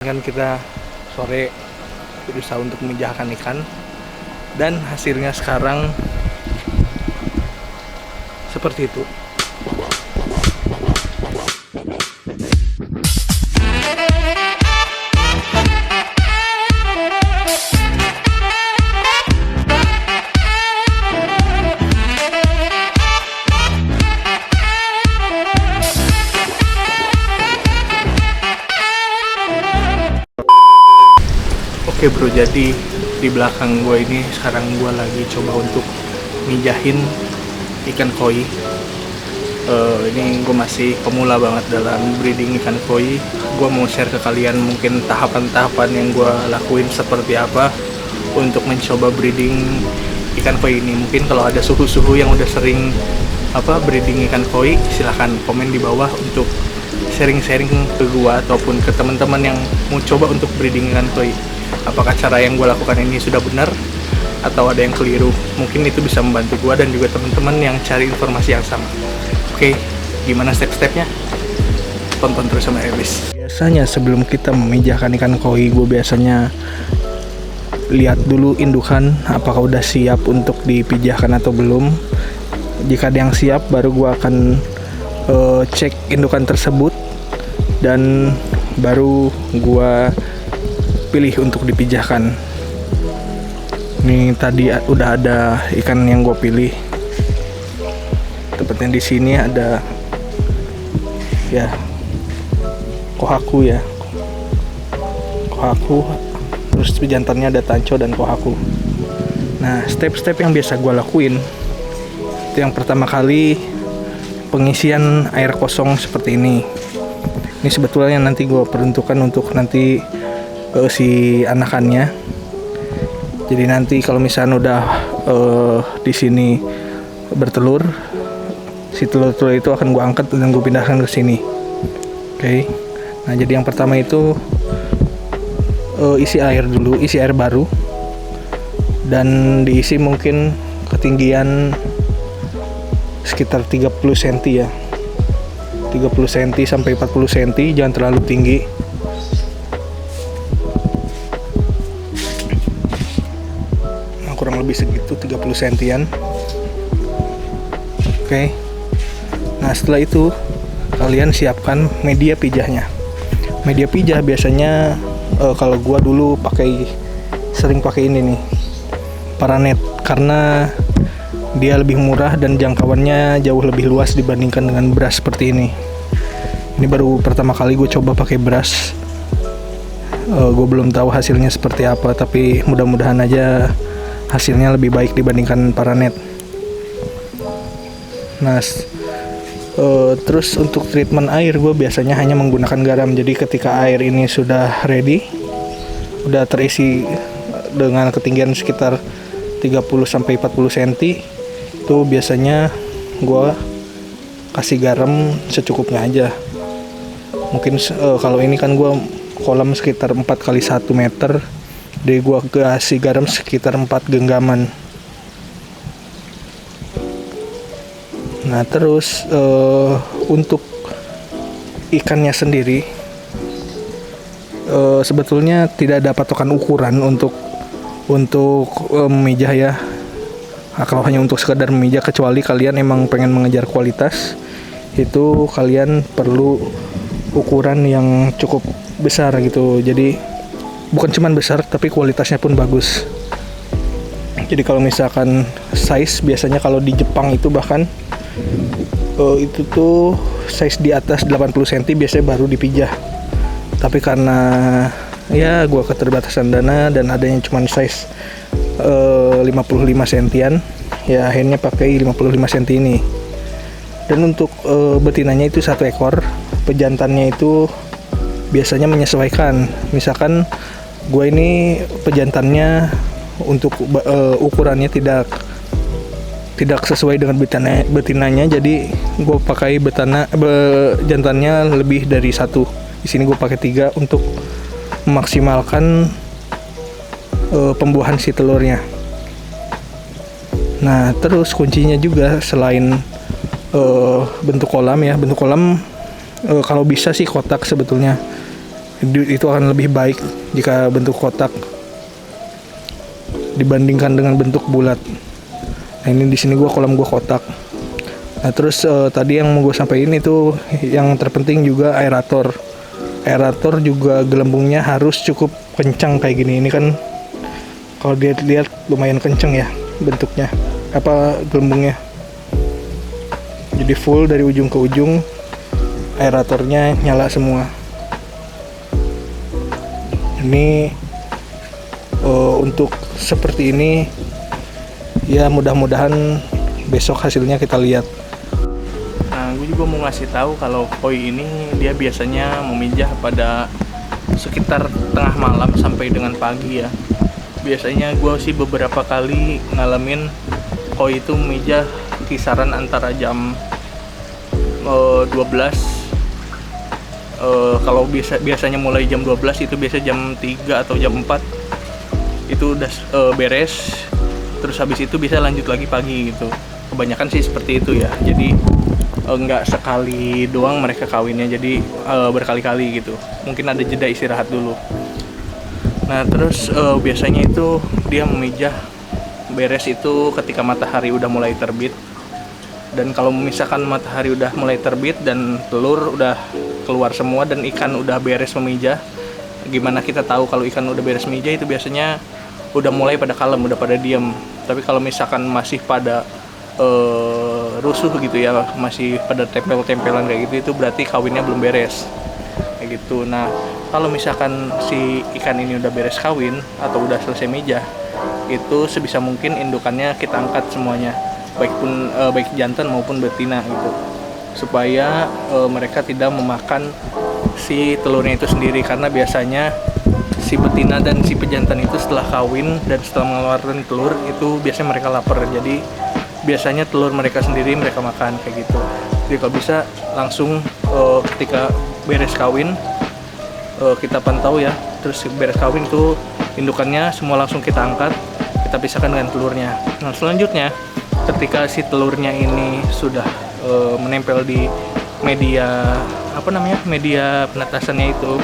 Kan kita sore berusaha untuk memijahkan ikan dan hasilnya sekarang seperti itu. Oke bro, jadi di belakang gue ini sekarang gue lagi coba untuk mijahin ikan koi. Ini gue masih pemula banget dalam breeding ikan koi. Gue mau share ke kalian mungkin tahapan-tahapan yang gue lakuin seperti apa untuk mencoba breeding ikan koi ini. Mungkin kalau ada suhu-suhu yang udah sering breeding ikan koi, silahkan komen di bawah untuk sharing-sharing ke gue ataupun ke teman-teman yang mau coba untuk breeding ikan koi. Apakah cara yang gue lakukan ini sudah benar atau ada yang keliru? Mungkin itu bisa membantu gue dan juga teman-teman yang cari informasi yang sama. Oke, gimana step-stepnya? Tonton terus sampai habis. Biasanya sebelum kita memijahkan ikan koi, gue biasanya lihat dulu indukan apakah udah siap untuk dipijahkan atau belum. Jika ada yang siap, baru gue akan cek indukan tersebut dan baru gue pilih untuk dipijahkan. Ini tadi udah ada ikan yang gue pilih. Tepatnya di sini ada ya kohaku ya. Kohaku, terus jantannya ada tanco dan kohaku. Nah, step-step yang biasa gue lakuin itu yang pertama kali pengisian air kosong seperti ini. Ini sebetulnya nanti gue peruntukkan untuk nanti si anakannya. Jadi nanti kalau misalnya udah di sini bertelur, si telur-telur itu akan gue angkat dan gue pindahkan ke sini. Oke. Nah, jadi yang pertama itu isi air dulu, isi air baru, dan diisi mungkin ketinggian sekitar 30 cm ya. 30 cm sampai 40 cm, jangan terlalu tinggi. Kurang lebih segitu, 30 sentian. Oke. Nah, setelah itu kalian siapkan media pijahnya. Media pijah biasanya kalau gua dulu sering pakai ini nih, Paranet, karena dia lebih murah dan jangkauannya jauh lebih luas dibandingkan dengan beras seperti ini. Ini baru pertama kali gue coba pakai beras. Gue belum tahu hasilnya seperti apa, tapi mudah-mudahan aja hasilnya lebih baik dibandingkan Paranet. Nah, terus untuk treatment air gue biasanya hanya menggunakan garam. Jadi ketika air ini sudah ready, udah terisi dengan ketinggian sekitar 30-40 cm, itu biasanya gue kasih garam secukupnya aja. Mungkin kalau ini kan gue kolam sekitar 4x1 meter, jadi gue kasih garam sekitar 4 genggaman. Nah, terus untuk ikannya sendiri sebetulnya tidak ada patokan ukuran untuk memijah ya. Nah, kalau hanya untuk sekedar memijah, kecuali kalian emang pengen mengejar kualitas, itu kalian perlu ukuran yang cukup besar gitu. Jadi bukan cuman besar, tapi kualitasnya pun bagus. Jadi kalau misalkan size, biasanya kalau di Jepang itu bahkan itu tuh size di atas 80 cm biasanya baru dipijah. Tapi karena ya gua keterbatasan dana dan adanya cuman size 55 cm, ya akhirnya pakai 55 cm ini. Dan untuk betinanya itu 1 ekor, pejantannya itu biasanya menyesuaikan. Misalkan gue ini pejantannya untuk ukurannya tidak sesuai dengan betinanya, jadi gue pakai jantannya lebih dari 1. Di sini gue pakai 3 untuk memaksimalkan pembuahan si telurnya. Nah, terus kuncinya juga selain bentuk kolam ya, bentuk kolam kalau bisa sih kotak sebetulnya. Itu akan lebih baik jika bentuk kotak dibandingkan dengan bentuk bulat. Nah ini di sini kolam gua kotak. Nah terus tadi yang mau gue sampaikan itu yang terpenting juga aerator. Aerator juga gelembungnya harus cukup kencang kayak gini. Ini kan kalau dilihat lumayan kencang ya bentuknya, gelembungnya. Jadi full dari ujung ke ujung, aeratornya nyala semua. Ini untuk seperti ini ya, mudah-mudahan besok hasilnya kita lihat. Nah, gue juga mau ngasih tahu kalau koi ini dia biasanya memijah pada sekitar tengah malam sampai dengan pagi ya. Biasanya gue sih beberapa kali ngalamin koi itu memijah kisaran antara jam 12. Kalau biasanya mulai jam 12 itu biasa jam 3 atau jam 4 itu udah beres. Terus habis itu bisa lanjut lagi pagi gitu. Kebanyakan sih seperti itu ya. Jadi nggak sekali doang mereka kawinnya, jadi berkali-kali gitu. Mungkin ada jeda istirahat dulu. Nah terus biasanya itu dia memijah beres itu ketika matahari udah mulai terbit. Dan kalau misalkan matahari udah mulai terbit dan telur udah keluar semua dan ikan udah beres memijah, gimana kita tahu kalau ikan udah beres memijah? Itu biasanya udah mulai pada kalem, udah pada diam. Tapi kalau misalkan masih pada rusuh gitu ya, masih pada tempel-tempelan kayak gitu, itu berarti kawinnya belum beres kayak gitu. Nah kalau misalkan si ikan ini udah beres kawin atau udah selesai mijah, itu sebisa mungkin indukannya kita angkat semuanya, baik jantan maupun betina gitu, supaya mereka tidak memakan si telurnya itu sendiri. Karena biasanya si betina dan si pejantan itu setelah kawin dan setelah mengeluarkan telur itu biasanya mereka lapar, jadi biasanya telur mereka sendiri mereka makan kayak gitu. Jadi kalau bisa langsung ketika beres kawin kita pantau ya, terus beres kawin itu indukannya semua langsung kita angkat, kita pisahkan dengan telurnya. Nah selanjutnya ketika si telurnya ini sudah menempel di media media penetasannya itu,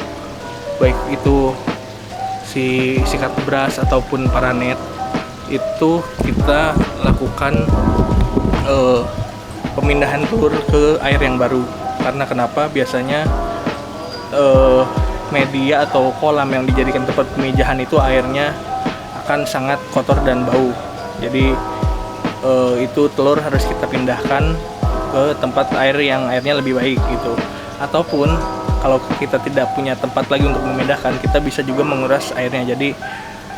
baik itu si sikat beras ataupun paranet, itu kita lakukan pemindahan telur ke air yang baru. Karena kenapa? Biasanya media atau kolam yang dijadikan tempat pemijahan itu airnya akan sangat kotor dan bau. Jadi itu telur harus kita pindahkan ke tempat air yang airnya lebih baik gitu. Ataupun kalau kita tidak punya tempat lagi untuk memindahkan, kita bisa juga menguras airnya. Jadi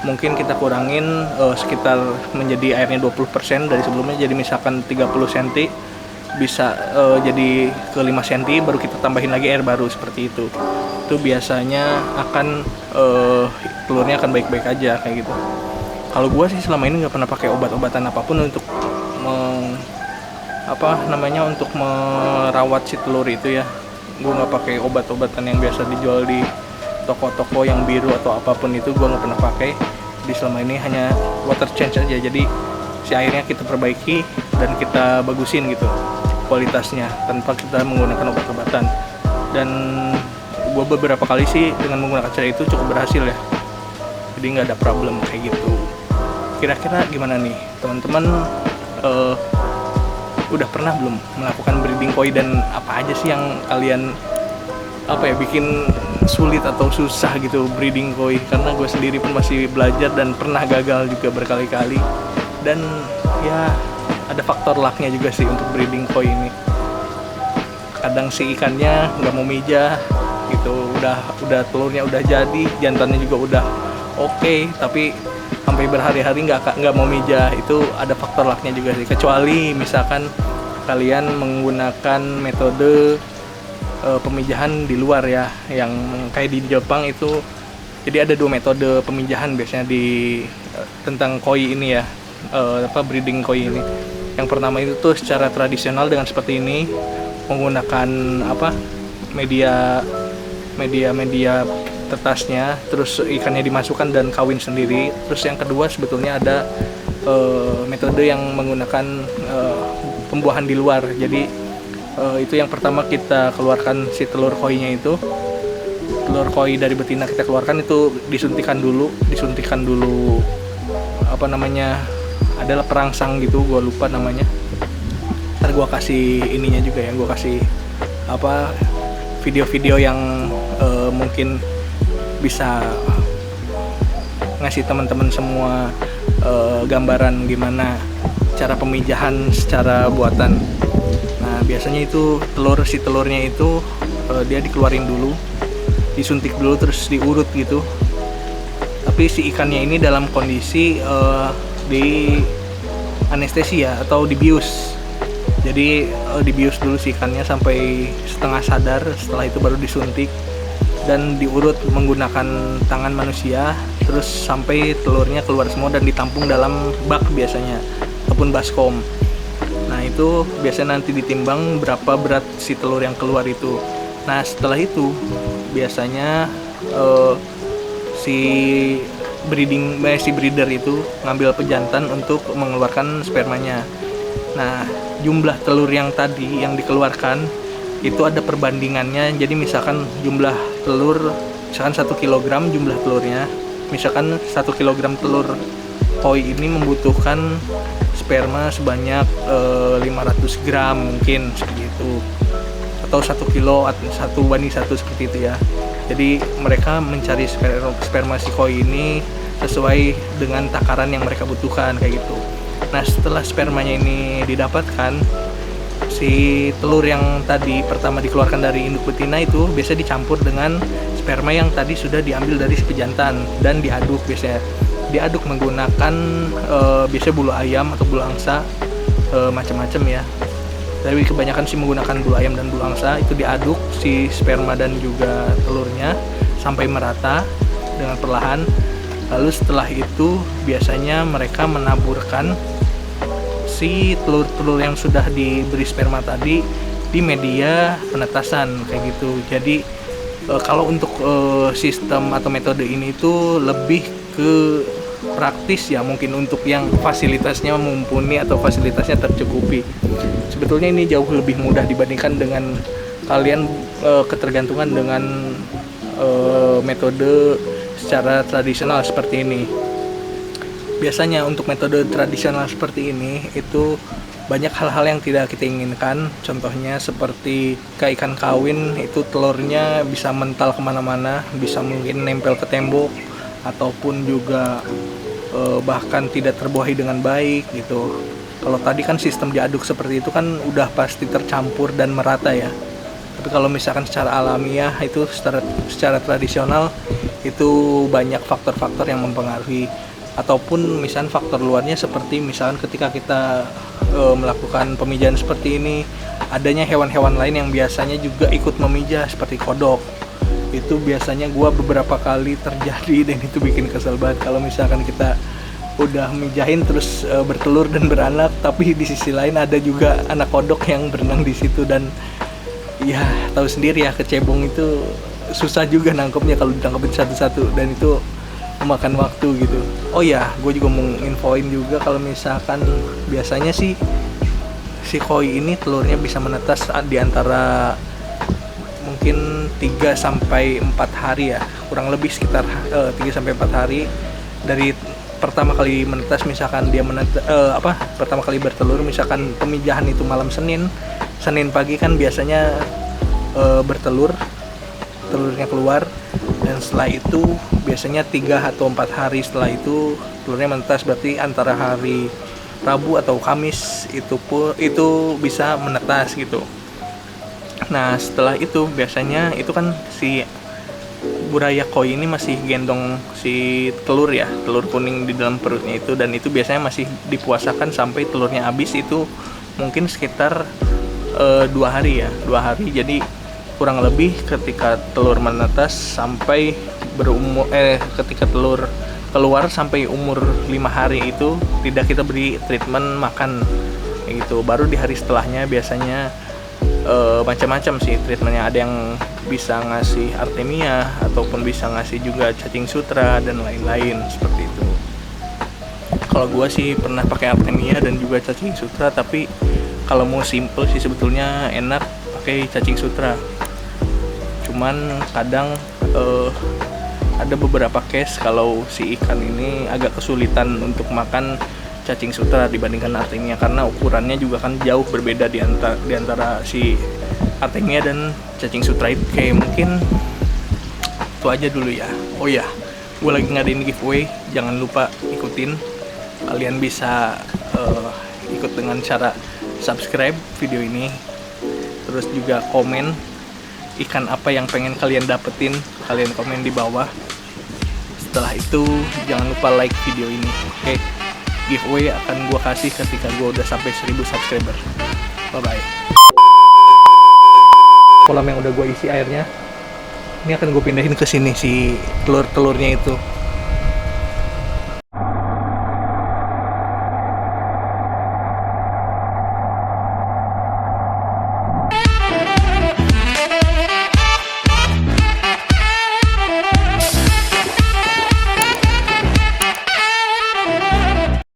mungkin kita kurangin sekitar menjadi airnya 20% dari sebelumnya, jadi misalkan 30 cm bisa jadi ke 5 cm, baru kita tambahin lagi air baru seperti itu. Itu biasanya akan telurnya akan baik-baik aja kayak gitu. Kalau gue sih selama ini nggak pernah pakai obat-obatan apapun untuk untuk merawat si telur itu ya. Gue nggak pakai obat-obatan yang biasa dijual di toko-toko yang biru atau apapun itu, gue nggak pernah pakai. Di selama ini hanya water change aja, jadi si airnya kita perbaiki dan kita bagusin gitu kualitasnya tanpa kita menggunakan obat-obatan. Dan gue beberapa kali sih dengan menggunakan cara itu cukup berhasil ya, jadi nggak ada problem kayak gitu. Kira-kira gimana nih teman-teman, udah pernah belum melakukan breeding koi, dan apa aja sih yang kalian bikin sulit atau susah gitu breeding koi? Karena gue sendiri pun masih belajar dan pernah gagal juga berkali-kali. Dan ya ada faktor lucknya juga sih untuk breeding koi ini. Kadang si ikannya nggak mau mijah gitu, udah telurnya udah jadi, jantannya juga udah oke, tapi sampai berhari-hari nggak mau mijah. Itu ada faktor lucknya juga sih. Kecuali misalkan kalian menggunakan metode pemijahan di luar ya, yang kayak di Jepang itu. Jadi ada 2 metode pemijahan biasanya tentang koi ini ya, breeding koi ini. Yang pertama itu tuh secara tradisional dengan seperti ini, menggunakan media tetasnya, terus ikannya dimasukkan dan kawin sendiri. Terus yang kedua sebetulnya ada metode yang menggunakan pembuahan di luar. Jadi itu yang pertama kita keluarkan si telur koinya itu, telur koi dari betina kita keluarkan itu disuntikan dulu apa namanya, adalah perangsang gitu, gue lupa namanya. Ntar gue kasih ininya juga ya, gue kasih apa video-video yang mungkin bisa ngasih teman-teman semua gambaran gimana cara pemijahan secara buatan. Nah biasanya itu telurnya itu dia dikeluarin dulu, disuntik dulu, terus diurut gitu. Tapi si ikannya ini dalam kondisi di anestesia atau dibius. Jadi dibius dulu si ikannya sampai setengah sadar, setelah itu baru disuntik dan diurut menggunakan tangan manusia, terus sampai telurnya keluar semua dan ditampung dalam bak biasanya ataupun baskom. Nah itu biasanya nanti ditimbang berapa berat si telur yang keluar itu. Nah setelah itu biasanya si breeder itu ngambil pejantan untuk mengeluarkan spermanya. Nah jumlah telur yang tadi yang dikeluarkan itu ada perbandingannya. Jadi misalkan jumlah telur, misalkan 1 kg jumlah telurnya, misalkan 1 kg telur koi ini membutuhkan sperma sebanyak 500 gram mungkin segitu, atau 1 kilo 1:1 seperti itu ya. Jadi mereka mencari sperma si koi ini sesuai dengan takaran yang mereka butuhkan kayak gitu. Nah setelah spermanya ini didapatkan, si telur yang tadi pertama dikeluarkan dari induk betina itu biasa dicampur dengan sperma yang tadi sudah diambil dari si pejantan dan diaduk. Biasanya diaduk menggunakan biasanya bulu ayam atau bulu angsa, macam-macam ya. Tapi kebanyakan sih menggunakan bulu ayam dan bulu angsa. Itu diaduk si sperma dan juga telurnya sampai merata dengan perlahan. Lalu setelah itu biasanya mereka menaburkan si telur-telur yang sudah diberi sperma tadi di media penetasan kayak gitu. Jadi kalau untuk sistem atau metode ini itu lebih ke praktis ya, mungkin untuk yang fasilitasnya mumpuni atau fasilitasnya tercukupi. Sebetulnya ini jauh lebih mudah dibandingkan dengan kalian ketergantungan dengan metode secara tradisional seperti ini. Biasanya untuk metode tradisional seperti ini itu banyak hal-hal yang tidak kita inginkan. Contohnya seperti kayak ikan kawin, itu telurnya bisa mental kemana-mana, bisa mungkin nempel ke tembok, ataupun juga bahkan tidak terbuahi dengan baik gitu. Kalau tadi kan sistem diaduk seperti itu kan udah pasti tercampur dan merata ya. Tapi kalau misalkan secara alamiah itu secara tradisional itu banyak faktor-faktor yang mempengaruhi, ataupun misalkan faktor luarnya seperti misalkan ketika kita melakukan pemijahan seperti ini, adanya hewan-hewan lain yang biasanya juga ikut memijah seperti kodok. Itu biasanya gua beberapa kali terjadi dan itu bikin kesel banget kalau misalkan kita udah mijahin terus bertelur dan beranak, tapi di sisi lain ada juga anak kodok yang berenang di situ. Dan ya tahu sendiri ya, kecebong itu susah juga nangkepnya kalau ditangkapin satu-satu, dan itu memakan waktu gitu. Oh ya, gue juga mau infoin juga kalau misalkan biasanya sih si koi ini telurnya bisa menetas di antara mungkin 3-4 hari ya, kurang lebih sekitar 3-4 hari dari pertama kali menetas. Misalkan dia pertama kali bertelur, misalkan pemijahan itu malam Senin pagi kan biasanya bertelur, telurnya keluar, dan setelah itu biasanya 3 atau 4 hari setelah itu telurnya menetas. Berarti antara hari Rabu atau Kamis itu bisa menetas gitu. Nah setelah itu biasanya itu kan si buraya koi ini masih gendong si telur ya, telur kuning di dalam perutnya itu, dan itu biasanya masih dipuasakan sampai telurnya habis. Itu mungkin sekitar 2 hari ya, 2 hari. Jadi kurang lebih ketika telur menetas sampai ketika telur keluar sampai umur 5 hari itu tidak kita beri treatment makan kayak gitu. Baru di hari setelahnya biasanya macam-macam sih treatmentnya. Ada yang bisa ngasih artemia ataupun bisa ngasih juga cacing sutra dan lain-lain seperti itu. Kalau gua sih pernah pakai artemia dan juga cacing sutra, tapi kalau mau simple sih sebetulnya enak pakai cacing sutra. Cuman kadang ada beberapa case kalau si ikan ini agak kesulitan untuk makan cacing sutra dibandingkan artemia, karena ukurannya juga kan jauh berbeda di antara si artemia dan cacing sutra itu. Kayak mungkin itu aja dulu ya. Oh ya, gue lagi ngadain giveaway, jangan lupa ikutin. Kalian bisa ikut dengan cara subscribe video ini, terus juga komen ikan apa yang pengen kalian dapetin, kalian komen di bawah. Setelah itu jangan lupa like video ini. Oke, giveaway akan gue kasih ketika gue udah sampai 1000 subscriber. Bye bye. Kolam yang udah gue isi airnya, ini akan gue pindahin ke sini si telur-telurnya itu.